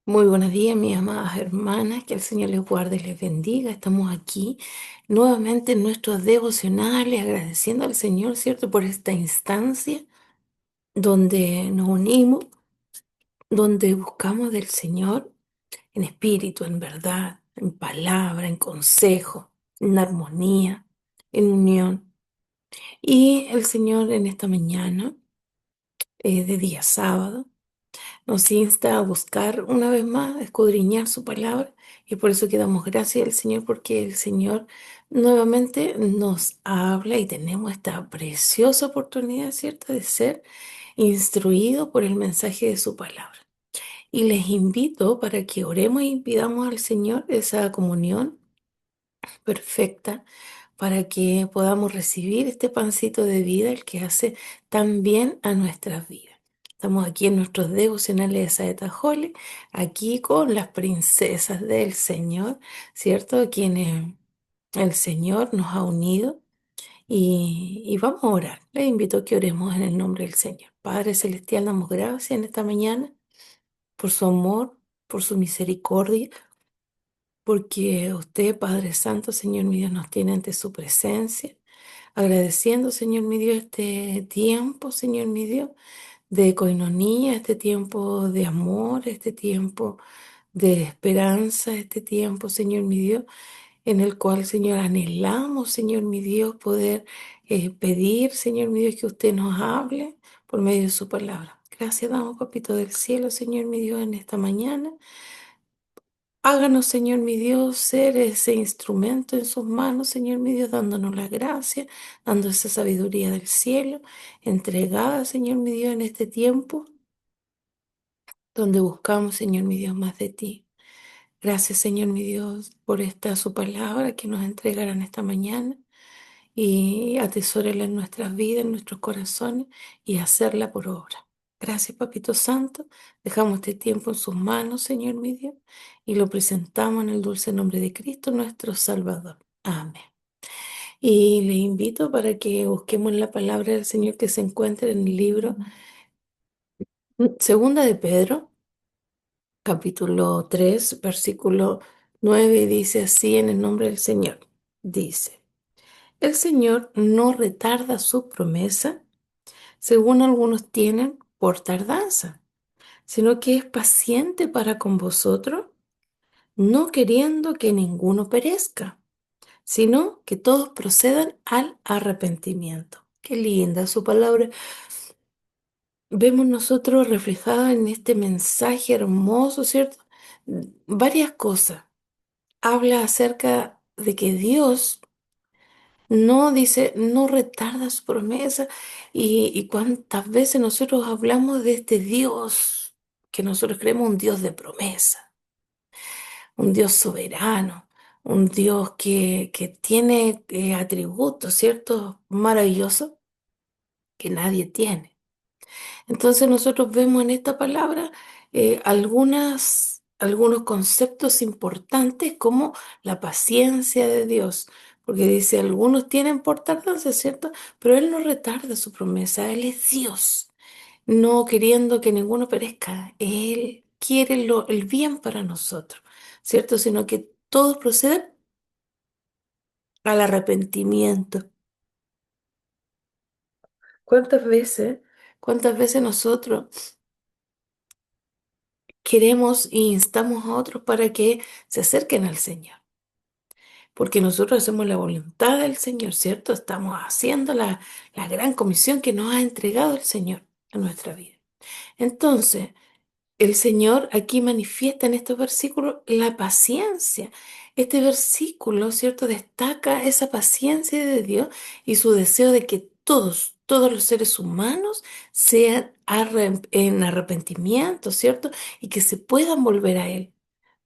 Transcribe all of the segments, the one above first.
Muy buenos días, mis amadas hermanas, que el Señor les guarde y les bendiga. Estamos aquí nuevamente en nuestros devocionales, agradeciendo al Señor, ¿cierto?, por esta instancia donde nos unimos, donde buscamos del Señor en espíritu, en verdad, en palabra, en consejo, en armonía, en unión. Y el Señor en esta mañana, de día sábado, nos insta a buscar una vez más, a escudriñar su palabra, y por eso que damos gracias al Señor, porque el Señor nuevamente nos habla y tenemos esta preciosa oportunidad, ¿cierto?, de ser instruidos por el mensaje de su palabra. Y les invito para que oremos y pidamos al Señor esa comunión perfecta para que podamos recibir este pancito de vida, el que hace tan bien a nuestras vidas. Estamos aquí en nuestros devocionales de Saeta Jole, aquí con las princesas del Señor, ¿cierto? Quienes el Señor nos ha unido y vamos a orar. Les invito a que oremos en el nombre del Señor. Padre Celestial, damos gracias en esta mañana por su amor, por su misericordia, porque usted, Padre Santo, Señor mi Dios, nos tiene ante su presencia, agradeciendo, Señor mi Dios, este tiempo, Señor mi Dios, de coinonía, este tiempo de amor, este tiempo de esperanza, este tiempo, Señor mi Dios, en el cual, Señor, anhelamos, Señor mi Dios, poder pedir, Señor mi Dios, que usted nos hable por medio de su palabra. Gracias damos, Papito del cielo, Señor mi Dios, en esta mañana. Háganos, Señor mi Dios, ser ese instrumento en sus manos, Señor mi Dios, dándonos la gracia, dando esa sabiduría del cielo, entregada, Señor mi Dios, en este tiempo donde buscamos, Señor mi Dios, más de ti. Gracias, Señor mi Dios, por esta su palabra que nos entregarán esta mañana y atesórela en nuestras vidas, en nuestros corazones y hacerla por obra. Gracias, Papito Santo. Dejamos este tiempo en sus manos, Señor mi Dios, y lo presentamos en el dulce nombre de Cristo, nuestro Salvador. Amén. Y le invito para que busquemos la palabra del Señor que se encuentra en el libro Segunda de Pedro, capítulo 3, versículo 9, dice así en el nombre del Señor. Dice, el Señor no retarda su promesa, según algunos tienen por tardanza, sino que es paciente para con vosotros, no queriendo que ninguno perezca, sino que todos procedan al arrepentimiento. Qué linda su palabra. Vemos nosotros reflejada en este mensaje hermoso, ¿cierto? Varias cosas. Habla acerca de que Dios no dice, no retarda su promesa. Y cuántas veces nosotros hablamos de este Dios, que nosotros creemos un Dios de promesa, un Dios soberano, un Dios que tiene atributos, ¿cierto? Maravillosos que nadie tiene. Entonces nosotros vemos en esta palabra algunos conceptos importantes como la paciencia de Dios, porque dice, algunos tienen por tardanza, ¿cierto? Pero Él no retarda su promesa, Él es Dios, no queriendo que ninguno perezca, Él quiere el bien para nosotros, ¿cierto? Sino que todos proceden al arrepentimiento. ¿Cuántas veces, cuántas veces nosotros queremos e instamos a otros para que se acerquen al Señor? Porque nosotros hacemos la voluntad del Señor, ¿cierto? Estamos haciendo la gran comisión que nos ha entregado el Señor en nuestra vida. Entonces, el Señor aquí manifiesta en estos versículos la paciencia. Este versículo, ¿cierto?, destaca esa paciencia de Dios y su deseo de que todos los seres humanos sean en arrepentimiento, ¿cierto? Y que se puedan volver a Él.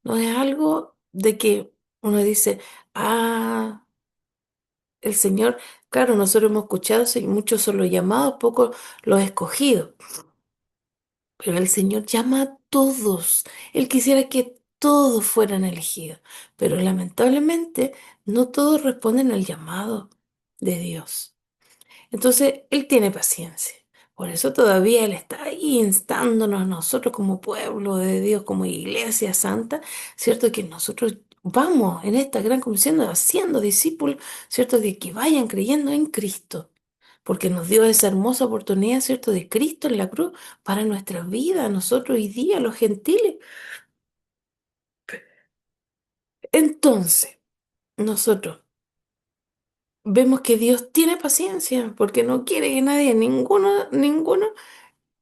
No es algo de que uno dice, ah, el Señor, claro, nosotros hemos escuchado, sí, muchos son los llamados, pocos los escogidos. Pero el Señor llama a todos. Él quisiera que todos fueran elegidos. Pero lamentablemente no todos responden al llamado de Dios. Entonces, Él tiene paciencia. Por eso todavía Él está ahí instándonos a nosotros como pueblo de Dios, como iglesia santa, ¿cierto? Que nosotros vamos en esta gran comisión haciendo discípulos, ¿cierto? De que vayan creyendo en Cristo, porque nos dio esa hermosa oportunidad, ¿cierto? De Cristo en la cruz para nuestra vida, nosotros hoy día, los gentiles. Entonces, nosotros vemos que Dios tiene paciencia, porque no quiere que nadie, ninguno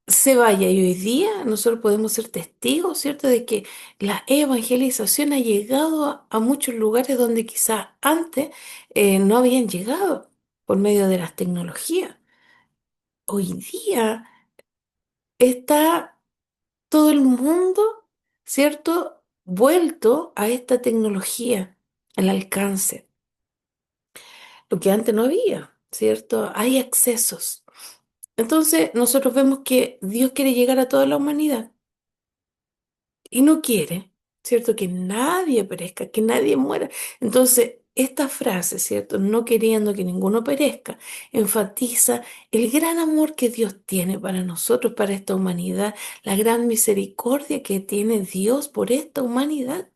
se vaya. Y hoy día nosotros podemos ser testigos, ¿cierto?, de que la evangelización ha llegado a muchos lugares donde quizás antes no habían llegado por medio de las tecnologías. Hoy día está todo el mundo, ¿cierto?, vuelto a esta tecnología, al alcance, lo que antes no había, ¿cierto? Hay accesos. Entonces nosotros vemos que Dios quiere llegar a toda la humanidad. Y no quiere, ¿cierto? Que nadie perezca, que nadie muera. Entonces, esta frase, ¿cierto? No queriendo que ninguno perezca, enfatiza el gran amor que Dios tiene para nosotros, para esta humanidad, la gran misericordia que tiene Dios por esta humanidad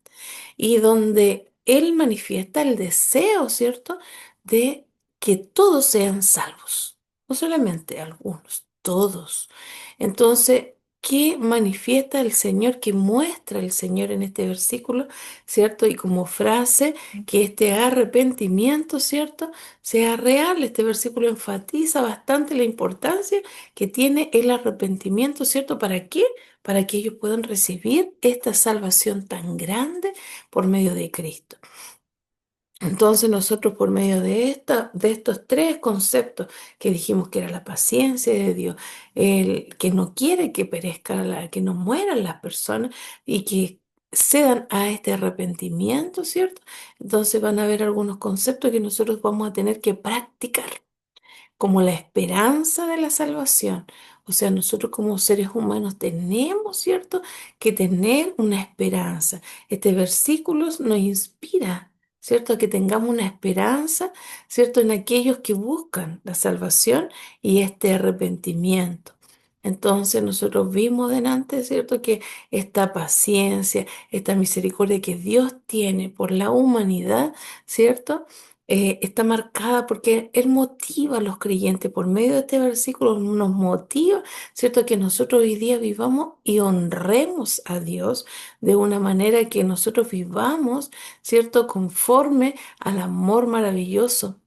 y donde Él manifiesta el deseo, ¿cierto?, de que todos sean salvos, no solamente algunos, todos. Entonces, ¿qué manifiesta el Señor, que muestra el Señor en este versículo, ¿cierto? Y como frase, que este arrepentimiento, ¿cierto?, sea real. Este versículo enfatiza bastante la importancia que tiene el arrepentimiento, ¿cierto? ¿Para qué? Para que ellos puedan recibir esta salvación tan grande por medio de Cristo. Entonces nosotros por medio de estos tres conceptos que dijimos, que era la paciencia de Dios, el que no quiere que perezcan, que no mueran las personas y que cedan a este arrepentimiento, ¿cierto? Entonces van a haber algunos conceptos que nosotros vamos a tener que practicar como la esperanza de la salvación. O sea, nosotros como seres humanos tenemos, ¿cierto?, que tener una esperanza. Este versículo nos inspira, ¿cierto?, a que tengamos una esperanza, ¿cierto?, en aquellos que buscan la salvación y este arrepentimiento. Entonces nosotros vimos delante, ¿cierto?, que esta paciencia, esta misericordia que Dios tiene por la humanidad, ¿cierto?, está marcada porque Él motiva a los creyentes por medio de este versículo, nos motiva, ¿cierto?, que nosotros hoy día vivamos y honremos a Dios de una manera que nosotros vivamos, ¿cierto?, conforme al amor maravilloso.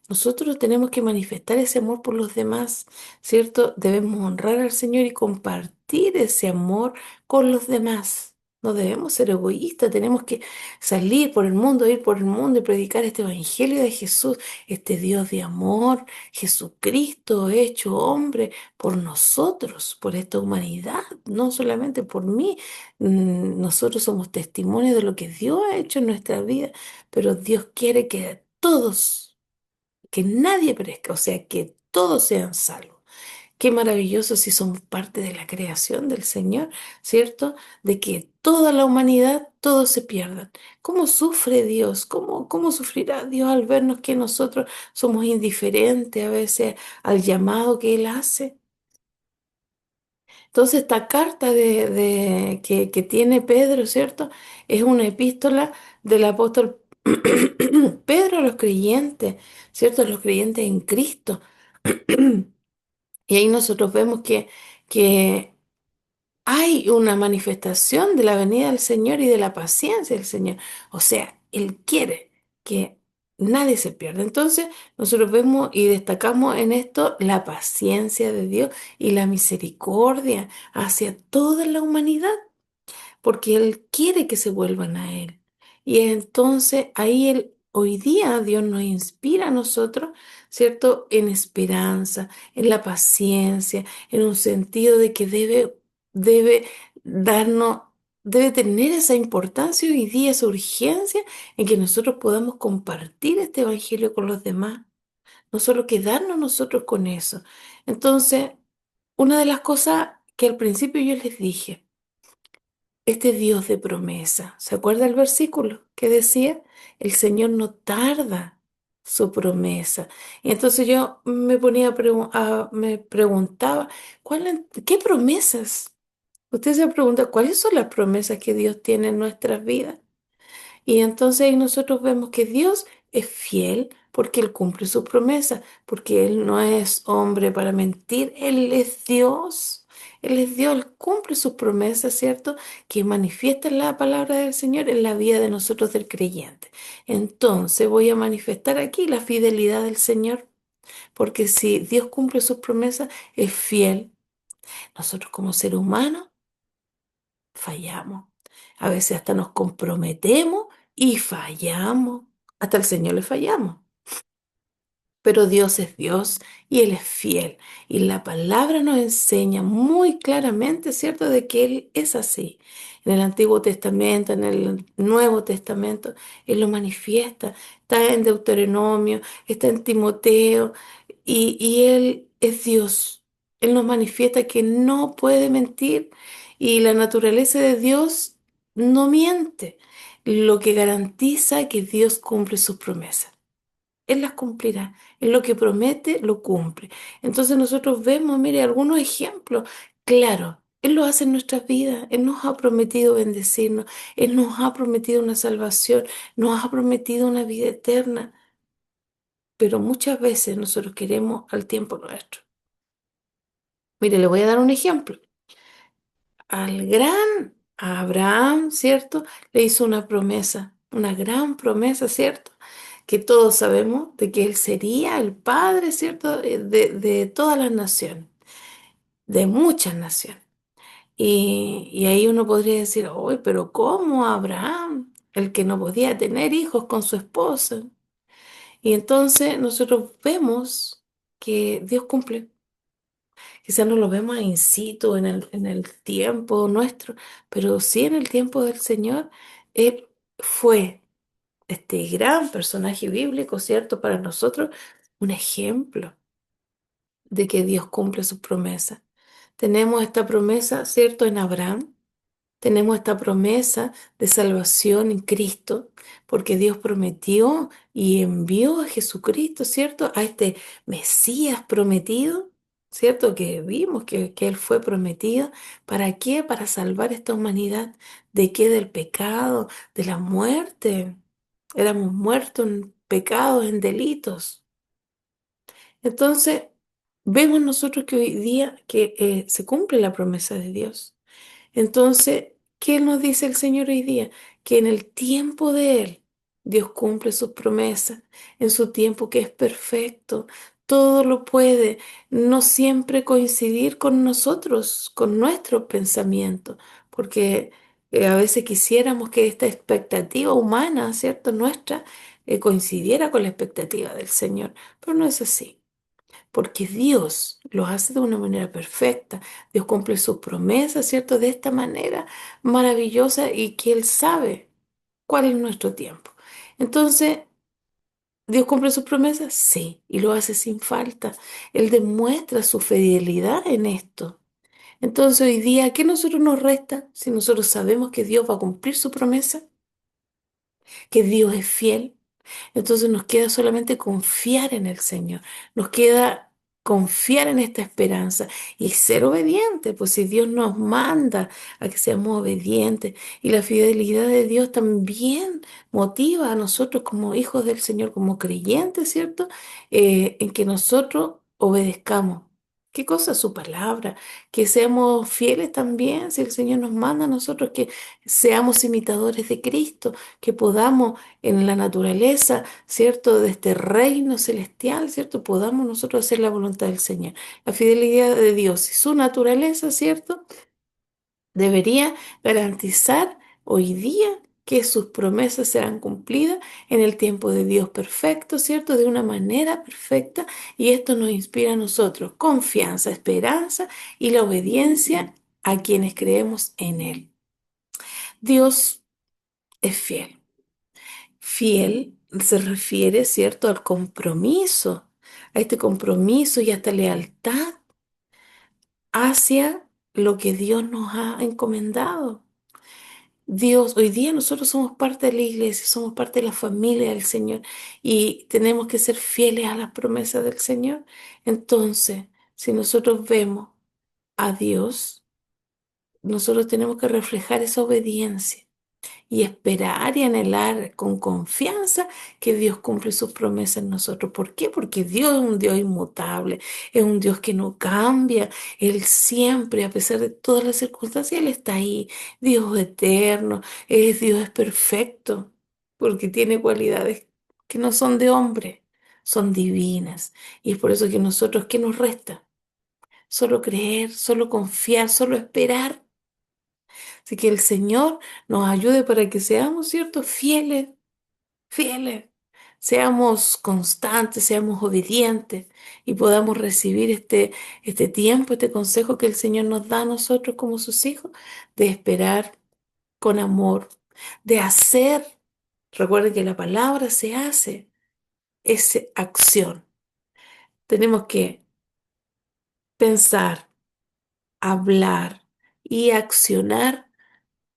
Nosotros tenemos que manifestar ese amor por los demás, ¿cierto? Debemos honrar al Señor y compartir ese amor con los demás. No debemos ser egoístas, tenemos que salir por el mundo, ir por el mundo y predicar este evangelio de Jesús, este Dios de amor, Jesucristo hecho hombre por nosotros, por esta humanidad, no solamente por mí. Nosotros somos testimonios de lo que Dios ha hecho en nuestra vida, pero Dios quiere que nadie perezca, o sea, que todos sean salvos. Qué maravilloso si somos parte de la creación del Señor, ¿cierto? De que toda la humanidad, todos se pierdan. ¿Cómo sufre Dios? ¿Cómo sufrirá Dios al vernos que nosotros somos indiferentes a veces al llamado que Él hace? Entonces, esta carta que tiene Pedro, ¿cierto? Es una epístola del apóstol Pedro a los creyentes, ¿cierto? A los creyentes en Cristo. Y ahí nosotros vemos que hay una manifestación de la venida del Señor y de la paciencia del Señor. O sea, Él quiere que nadie se pierda. Entonces, nosotros vemos y destacamos en esto la paciencia de Dios y la misericordia hacia toda la humanidad, porque Él quiere que se vuelvan a Él. Y entonces ahí hoy día Dios nos inspira a nosotros, ¿cierto?, en esperanza, en la paciencia, en un sentido de que debe darnos, debe tener esa importancia hoy día, esa urgencia en que nosotros podamos compartir este evangelio con los demás, no solo quedarnos nosotros con eso. Entonces, una de las cosas que al principio yo les dije, este Dios de promesa. ¿Se acuerda el versículo que decía? El Señor no tarda. su promesa. Y entonces yo me ponía me preguntaba, ¿qué promesas? Usted se pregunta, ¿cuáles son las promesas que Dios tiene en nuestras vidas? Y entonces ahí nosotros vemos que Dios es fiel porque Él cumple su promesa, porque Él no es hombre para mentir, Él es Dios. Él es Dios, Él cumple sus promesas, ¿cierto? Que manifiestan la palabra del Señor en la vida de nosotros del creyente. Entonces voy a manifestar aquí la fidelidad del Señor, porque si Dios cumple sus promesas, es fiel. Nosotros como seres humanos fallamos. A veces hasta nos comprometemos y fallamos. Hasta el Señor le fallamos. Pero Dios es Dios y Él es fiel. Y la palabra nos enseña muy claramente, ¿cierto?, de que Él es así. En el Antiguo Testamento, en el Nuevo Testamento, Él lo manifiesta. Está en Deuteronomio, está en Timoteo, y Él es Dios. Él nos manifiesta que no puede mentir y la naturaleza de Dios no miente, lo que garantiza que Dios cumple sus promesas. Él las cumplirá. Él lo que promete, lo cumple. Entonces nosotros vemos, mire, algunos ejemplos. Claro, Él lo hace en nuestras vidas. Él nos ha prometido bendecirnos. Él nos ha prometido una salvación. Nos ha prometido una vida eterna. Pero muchas veces nosotros queremos al tiempo nuestro. Mire, le voy a dar un ejemplo. Al gran Abraham, ¿cierto? Le hizo una promesa, una gran promesa, ¿cierto? Que todos sabemos de que él sería el padre, ¿cierto? De todas las naciones, de muchas naciones. Y ahí uno podría decir, uy, pero ¿cómo Abraham? El que no podía tener hijos con su esposa. Y entonces nosotros vemos que Dios cumple. Quizás no lo vemos in situ en el tiempo nuestro, pero sí en el tiempo del Señor. Él fue este gran personaje bíblico, ¿cierto? Para nosotros, un ejemplo de que Dios cumple sus promesas. Tenemos esta promesa, ¿cierto? En Abraham. Tenemos esta promesa de salvación en Cristo, porque Dios prometió y envió a Jesucristo, ¿cierto? A este Mesías prometido, ¿cierto? Que vimos que Él fue prometido. ¿Para qué? Para salvar esta humanidad. ¿De qué? Del pecado, de la muerte. Éramos muertos en pecados, en delitos. Entonces, vemos nosotros que hoy día que se cumple la promesa de Dios. Entonces, ¿qué nos dice el Señor hoy día? Que en el tiempo de Él, Dios cumple sus promesas, en su tiempo que es perfecto, todo lo puede, no siempre coincidir con nosotros, con nuestros pensamientos, porque a veces quisiéramos que esta expectativa humana, ¿cierto? Nuestra, coincidiera con la expectativa del Señor, pero no es así porque Dios lo hace de una manera perfecta. Dios cumple sus promesas, ¿cierto? De esta manera maravillosa y que Él sabe cuál es nuestro tiempo. Entonces, ¿Dios cumple sus promesas? Sí, y lo hace sin falta. Él demuestra su fidelidad en esto. Entonces, hoy día, ¿qué nosotros nos resta si nosotros sabemos que Dios va a cumplir su promesa? Que Dios es fiel. Entonces nos queda solamente confiar en el Señor, nos queda confiar en esta esperanza y ser obediente, pues si Dios nos manda a que seamos obedientes y la fidelidad de Dios también motiva a nosotros como hijos del Señor, como creyentes, ¿cierto? En que nosotros obedezcamos. ¿Qué cosa? Su palabra, que seamos fieles también, si el Señor nos manda a nosotros que seamos imitadores de Cristo, que podamos en la naturaleza, ¿cierto? De este reino celestial, ¿cierto? Podamos nosotros hacer la voluntad del Señor. La fidelidad de Dios y su naturaleza, ¿cierto? Debería garantizar hoy día que sus promesas serán cumplidas en el tiempo de Dios perfecto, ¿cierto? De una manera perfecta. Y esto nos inspira a nosotros confianza, esperanza y la obediencia a quienes creemos en Él. Dios es fiel. Fiel se refiere, ¿cierto?, al compromiso, a este compromiso y a esta lealtad hacia lo que Dios nos ha encomendado. Dios, hoy día nosotros somos parte de la iglesia, somos parte de la familia del Señor y tenemos que ser fieles a las promesas del Señor. Entonces, si nosotros vemos a Dios, nosotros tenemos que reflejar esa obediencia y esperar y anhelar con confianza que Dios cumple sus promesas en nosotros. ¿Por qué? Porque Dios es un Dios inmutable, es un Dios que no cambia. Él siempre, a pesar de todas las circunstancias, Él está ahí. Dios eterno, Dios es perfecto, porque tiene cualidades que no son de hombre, son divinas. Y es por eso que nosotros, ¿qué nos resta? Solo creer, solo confiar, solo esperar. Así que el Señor nos ayude para que seamos, ¿cierto? Fieles, fieles. Seamos constantes, seamos obedientes y podamos recibir este tiempo, este consejo que el Señor nos da a nosotros como sus hijos, de esperar con amor, de hacer. Recuerden que la palabra se hace, es acción. Tenemos que pensar, hablar y accionar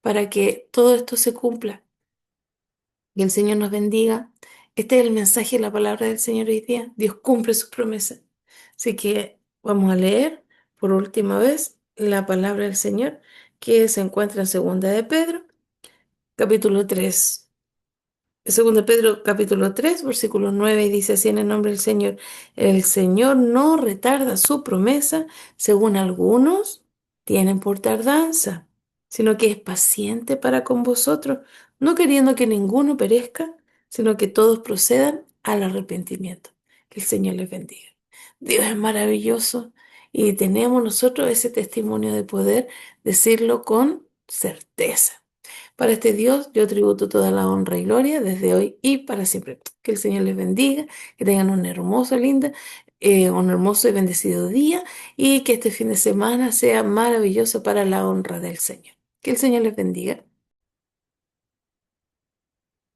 para que todo esto se cumpla. Que el Señor nos bendiga. Este es el mensaje de la palabra del Señor hoy día. Dios cumple sus promesas. Así que vamos a leer por última vez la palabra del Señor que se encuentra en Segunda de Pedro, capítulo 3. Segundo Pedro capítulo 3 versículo 9 y dice así en el nombre del Señor: el Señor no retarda su promesa, según algunos tienen por tardanza, sino que es paciente para con vosotros, no queriendo que ninguno perezca, sino que todos procedan al arrepentimiento. Que el Señor les bendiga. Dios es maravilloso y tenemos nosotros ese testimonio de poder decirlo con certeza. Para este Dios yo tributo toda la honra y gloria desde hoy y para siempre. Que el Señor les bendiga, que tengan un hermoso y bendecido día y que este fin de semana sea maravilloso para la honra del Señor. Que el Señor les bendiga.